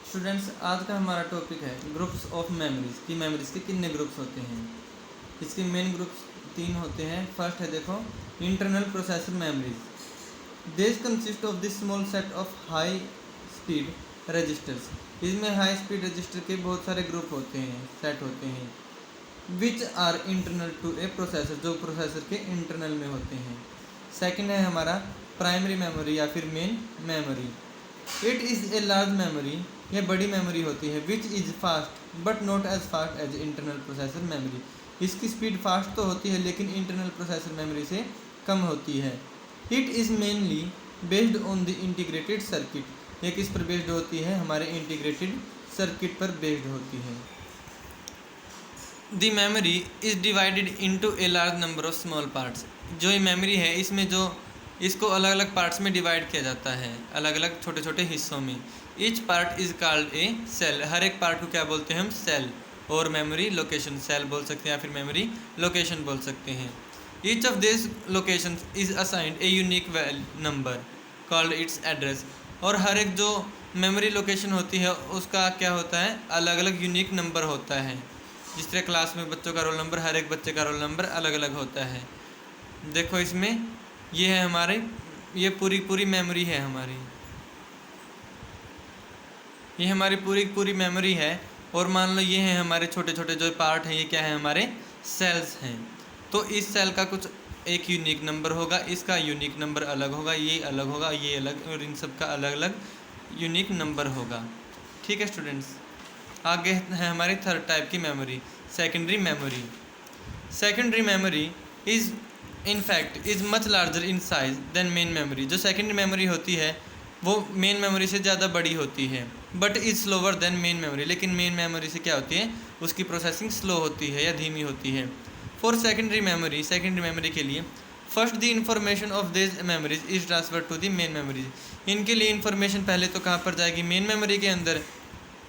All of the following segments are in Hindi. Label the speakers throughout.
Speaker 1: स्टूडेंट्स, आज का हमारा टॉपिक है ग्रुप्स ऑफ मेमोरीज कि मेमोरीज के कितने ग्रुप्स होते हैं। इसके मेन ग्रुप्स 3 होते हैं। फर्स्ट है, देखो, internal processor memories. This consist of this small set of high speed registers. इसमें हाई स्पीड रजिस्टर के बहुत सारे ग्रुप होते हैं, सेट होते हैं, which are internal to a processor, जो प्रोसेसर के इंटरनल में होते हैं। सेकंड है हमारा प्राइमरी मेमोरी या फिर main memory. It is a large memory, यह बड़ी मेमोरी होती है, which is fast but not as fast as internal processor memory. इसकी स्पीड फास्ट तो होती है लेकिन इंटरनल प्रोसेसर मेमोरी से कम होती है। It is mainly based on the integrated circuit, ये किस पर बेस्ड होती है, हमारे इंटीग्रेटेड सर्किट पर बेस्ड होती है। The memory is divided into a large number of small parts. जो ये मेमोरी है इसमें जो इसको अलग अलग पार्ट्स में डिवाइड किया जाता है, अलग अलग छोटे छोटे हिस्सों में। Each part is called a cell, हर एक पार्ट को क्या बोलते हैं हम, सेल। और मेमोरी लोकेशन, सेल बोल सकते हैं या फिर मेमोरी लोकेशन बोल सकते हैं। Each of this location is assigned a unique number called its address. और हर एक जो मेमोरी लोकेशन होती है उसका क्या होता है, अलग अलग यूनिक नंबर होता है। जिस तरह क्लास में बच्चों का रोल नंबर, हर एक बच्चे का रोल नंबर अलग अलग होता है। देखो इसमें ये है हमारे, ये पूरी मेमोरी है हमारी, ये हमारी पूरी मेमोरी है। और मान लो ये है हमारे छोटे छोटे जो पार्ट हैं, ये क्या है, हमारे सेल्स हैं। तो इस सेल का कुछ एक यूनिक नंबर होगा, इसका यूनिक नंबर अलग होगा, ये अलग होगा, ये अलग, और इन सब का अलग अलग यूनिक नंबर होगा। ठीक है स्टूडेंट्स, आगे है हमारी थर्ड टाइप की memory, secondary memory. Secondary memory is in fact is much larger in size than main memory. जो सेकेंडरी मेमोरी होती है वो मेन मेमोरी से ज़्यादा बड़ी होती है, but is slower than main memory. लेकिन मेन मेमोरी से क्या होती है, उसकी प्रोसेसिंग स्लो होती है या धीमी होती है। For secondary memory, secondary memory के लिए first the information of this memories is transfer to the main memories. इनके लिए इन्फॉर्मेशन पहले तो कहाँ पर जाएगी, मेन मेमोरी के अंदर,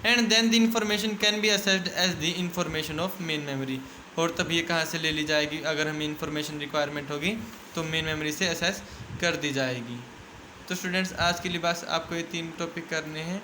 Speaker 1: and then the information can be accessed as the information of main memory. और तब ये कहाँ से ले ली जाएगी, अगर हमें इंफॉर्मेशन रिक्वायरमेंट होगी तो मेन मेमोरी से असेस कर दी जाएगी। तो स्टूडेंट्स, आज के लिए बस आपको ये 3 टॉपिक करने हैं।